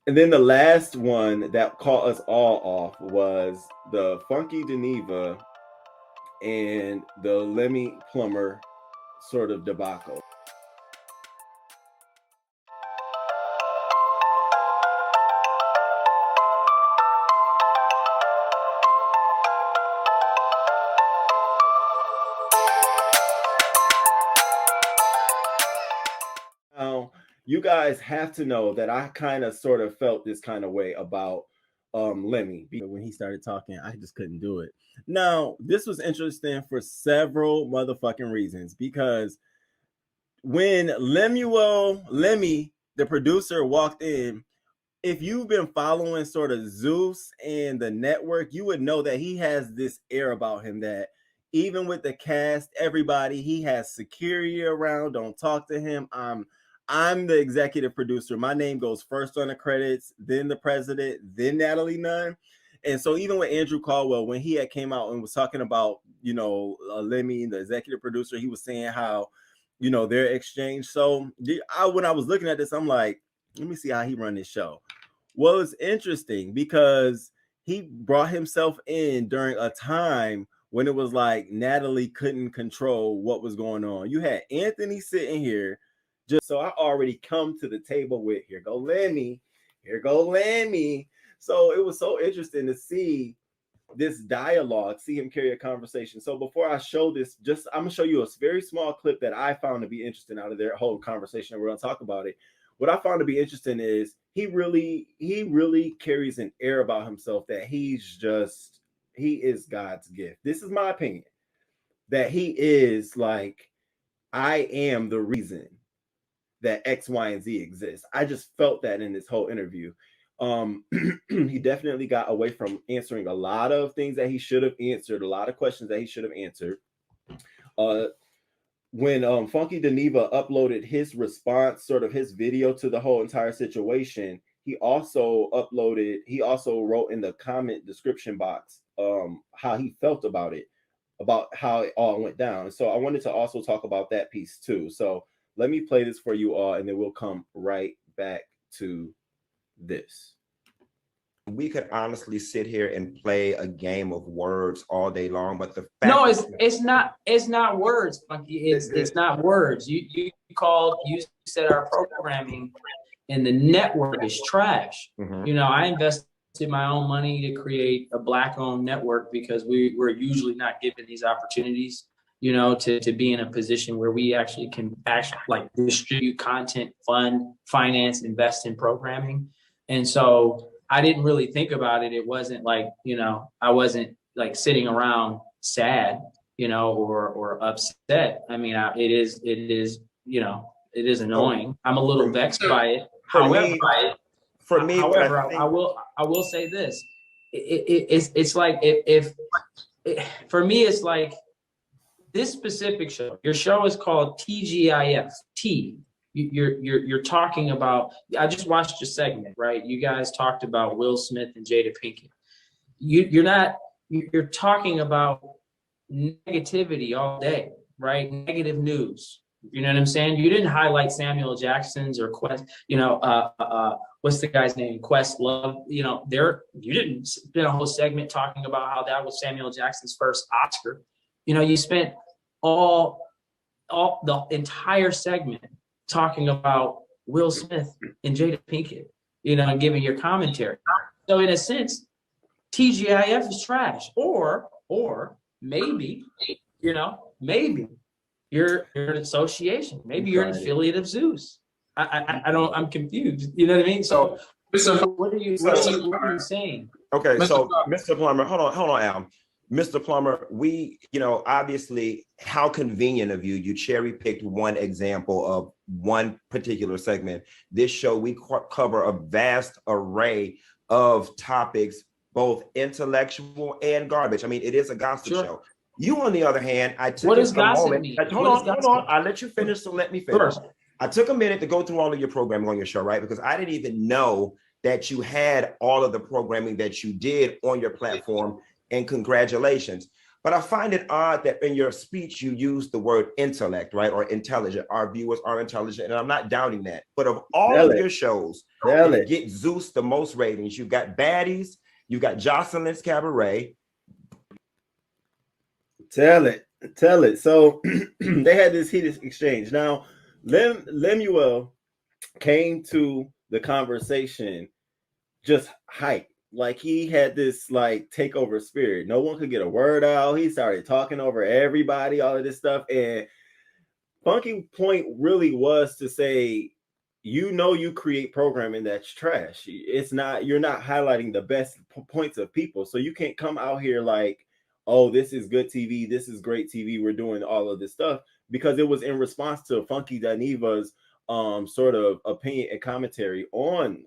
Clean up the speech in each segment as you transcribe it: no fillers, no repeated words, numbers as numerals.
And then the last one that caught us all off was the Funky Dineva and the Lemmie Plummer sort of debacle. Now, you guys have to know that I kind of sort of felt this kind of way about Lemmie. When he started talking, I just couldn't do it. Now, this was interesting for several motherfucking reasons, because when Lemmie, the producer, walked in, if you've been following sort of Zeus and the network, you would know that he has this air about him that even with the cast, everybody, he has security around. Don't talk to him. I'm the executive producer. My name goes first on the credits, then the president, then Natalie Nunn. And so even with Andrew Caldwell, when he had came out and was talking about, Lemmie, the executive producer, he was saying how, their exchange. So when I was looking at this, I'm like, let me see how he run this show. Well, it's interesting because he brought himself in during a time when it was like Natalie couldn't control what was going on. You had Anthony sitting here. So I already come to the table with, here go Lemmie, here go Lemmie. So it was so interesting to see this dialogue, see him carry a conversation. So before I show this, I'm gonna show you a very small clip that I found to be interesting out of their whole conversation. We're gonna talk about it. What I found to be interesting is he really carries an air about himself that he is God's gift. This is my opinion, that he is like, I am the reason that X, Y, and Z exists. I just felt that in this whole interview. He definitely got away from answering a lot of things that he should have answered, a lot of questions that he should have answered. When Funky Dineva uploaded his response, sort of his video to the whole entire situation, he also wrote in the comment description box how he felt about it, about how it all went down. So I wanted to also talk about that piece too. So let me play this for you all, and then we'll come right back to this. We could honestly sit here and play a game of words all day long, but the fact no, it's not words, Funky. It's not words. You said our programming and the network is trash. Mm-hmm. I invested my own money to create a Black-owned network because we're usually not given these opportunities. To be in a position where we actually can like distribute content, fund, finance, invest in programming. And so I didn't really think about it. It wasn't like, I wasn't like sitting around sad, or upset. I mean, it is annoying. I'm a little vexed by it. However, I will say this. It's like for me, it's like, this specific show, your show is called TGIF. You're talking about, I just watched your segment, right? You guys talked about Will Smith and Jada Pinkett. You're talking about negativity all day, right? Negative news. You know what I'm saying? You didn't highlight Samuel Jackson's or Quest, what's the guy's name? Questlove. You didn't spend a whole segment talking about how that was Samuel Jackson's first Oscar. You spent all the entire segment talking about Will Smith and Jada Pinkett, and giving your commentary. So in a sense, TGIF is trash. Or maybe, maybe you're an association. Maybe you're an affiliate of Zeus. I'm confused. You know what I mean? So what are you saying? Okay, so Mr. Plummer, hold on, Al. Mr. Plummer, obviously, how convenient of you. You cherry picked one example of one particular segment. This show, we cover a vast array of topics, both intellectual and garbage. I mean, it is a gossip show. You, on the other hand, I took a moment. Hold on. I'll let you finish, so let me finish. First. I took a minute to go through all of your programming on your show, right? Because I didn't even know that you had all of the programming that you did on your platform. And congratulations. But I find it odd that in your speech, you use the word intellect, right? Or intelligent. Our viewers are intelligent, and I'm not doubting that. But of all of your shows that get Zeus the most ratings, you got Baddies, you got Jocelyn's Cabaret. Tell it. So they had this heated exchange. Now, Lemuel came to the conversation just hype. Like he had this like takeover spirit. No one could get a word out. He started talking over everybody, all of this stuff. And Funky point really was to say, you create programming that's trash. It's not, you're not highlighting the best points of people. So you can't come out here like, oh, this is good TV, this is great TV, we're doing all of this stuff, because it was in response to Funky Dineva's sort of opinion and commentary on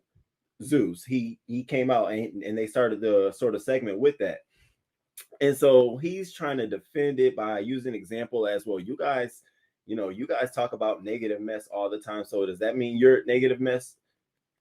Zeus. He came out and they started the sort of segment with that. And so he's trying to defend it by using example as well. You guys talk about negative mess all the time. So does that mean you're negative mess?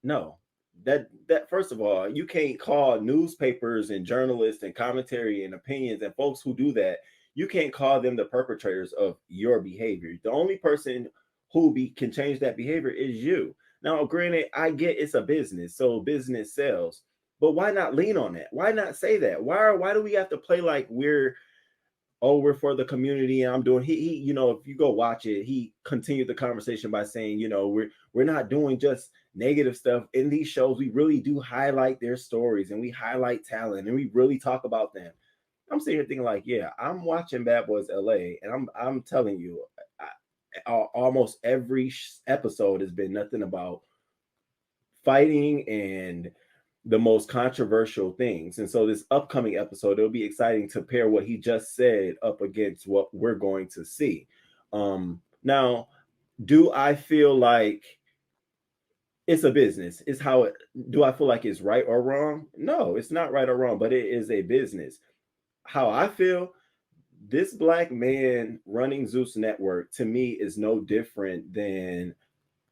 No. That first of all, you can't call newspapers and journalists and commentary and opinions and folks who do that, you can't call them the perpetrators of your behavior. The only person who can change that behavior is you. Now, granted, I get it's a business, so business sells, but why not lean on that? Why not say that? Why do we have to play like we're for the community and I'm doing he if you go watch it, he continued the conversation by saying, we're not doing just negative stuff in these shows. We really do highlight their stories and we highlight talent and we really talk about them. I'm sitting here thinking like, yeah, I'm watching Bad Boys LA and I'm telling you, almost every episode has been nothing about fighting and the most controversial things. And so this upcoming episode, it'll be exciting to pair what he just said up against what we're going to see. Now, do I feel like it's a business? Do I feel like it's right or wrong? No, it's not right or wrong, but it is a business. How I feel, this black man running Zeus Network to me is no different than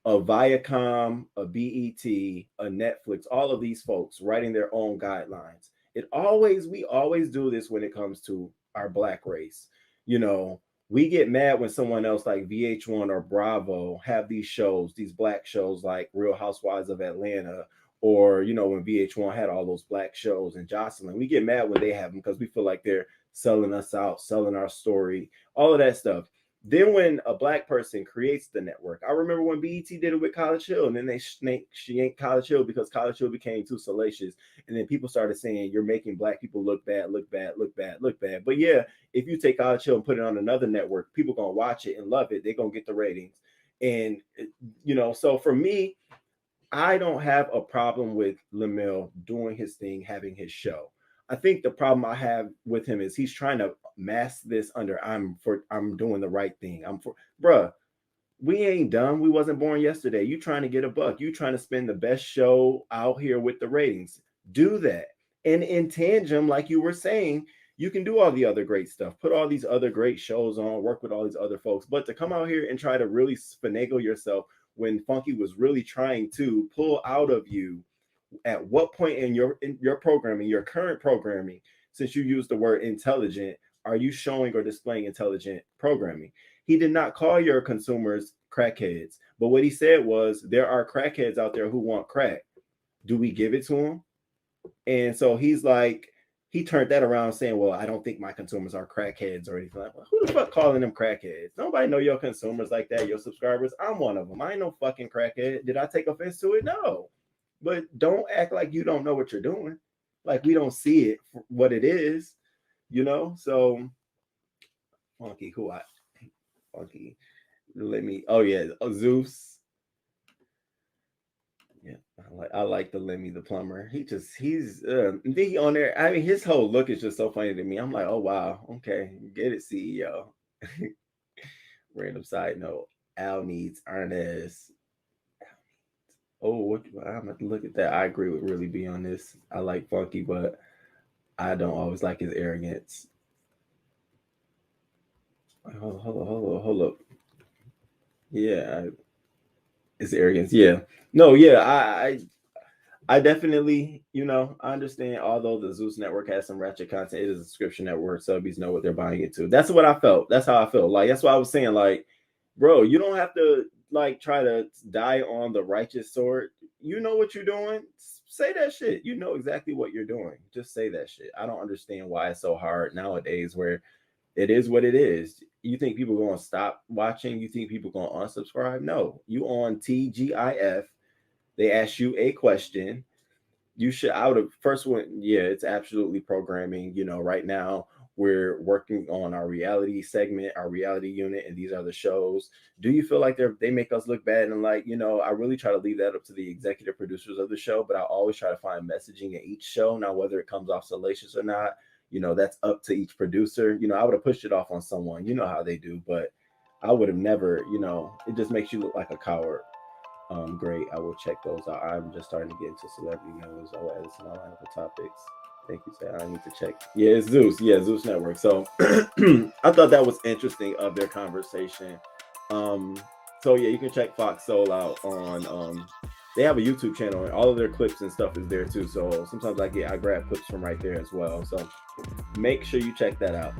a Viacom, a BET, a Netflix, all of these folks writing their own guidelines. We always do this when it comes to our black race. We get mad when someone else like VH1 or Bravo have these shows, these black shows like Real Housewives of Atlanta, or, when VH1 had all those black shows and Jocelyn, we get mad when they have them because we feel like they're selling us out, selling our story, all of that stuff. Then when a black person creates the network, I remember when BET did it with College Hill, and then they yanked College Hill because College Hill became too salacious. And then people started saying, you're making black people look bad, look bad, look bad, look bad. But yeah, if you take College Hill and put it on another network, people going to watch it and love it. They're going to get the ratings. And, so for me, I don't have a problem with Lemuel doing his thing, having his show. I think the problem I have with him is he's trying to mask this under I'm doing the right thing. Bruh, we ain't dumb. We wasn't born yesterday. You trying to get a buck. You trying to spend the best show out here with the ratings. Do that. And in tandem, like you were saying, you can do all the other great stuff. Put all these other great shows on, work with all these other folks. But to come out here and try to really finagle yourself when Funky was really trying to pull out of you, at what point in your programming, your current programming, since you used the word intelligent, are you showing or displaying intelligent programming? He did not call your consumers crackheads, but what he said was there are crackheads out there who want crack. Do we give it to them? And so he's like, he turned that around saying, well, I don't think my consumers are crackheads or anything like that. Who the fuck calling them crackheads? Nobody know your consumers like that, your subscribers. I'm one of them. I ain't no fucking crackhead. Did I take offense to it? No. But don't act like you don't know what you're doing. Like we don't see it for what it is, So Funky, Zeus. Yeah, I like the Lemmie the Plumber. He's on there. I mean, his whole look is just so funny to me. I'm like, oh wow, okay, get it, CEO. Random side note: Al needs Arnaz. Oh, I'm gonna look at that. I agree with Really B on this. I like Funky, but I don't always like his arrogance. Hold up. Yeah, his arrogance. Yeah, no, yeah. I definitely, I understand. Although the Zeus Network has some ratchet content, it is a subscription network. Subbies know what they're buying into. That's what I felt. That's how I feel. Like, that's why I was saying, like, bro, you don't have to like try to die on the righteous sword. You know what you're doing. Say that shit. You know exactly what you're doing. Just say that shit. I don't understand why it's so hard nowadays, where it is what it is. You think people are going to stop watching? You think people are going to unsubscribe? No. You on TGIF. They ask you a question. You should, I would have first one. Yeah, it's absolutely programming. Right now we're working on our reality segment, our reality unit, and these are the shows. Do you feel like they make us look bad? And like, I really try to leave that up to the executive producers of the show, but I always try to find messaging in each show. Now, whether it comes off salacious or not, that's up to each producer. I would have pushed it off on someone. You know how they do, but I would have never, it just makes you look like a coward. Great. I will check those out. I'm just starting to get into celebrity news. I will add this to my lineup of topics. Thank you, Sam. I need to check. Yeah, it's Zeus. Yeah, Zeus Network. So I thought that was interesting of their conversation. So yeah, you can check Fox Soul out on they have a YouTube channel and all of their clips and stuff is there too. So sometimes I grab clips from right there as well. So make sure you check that out.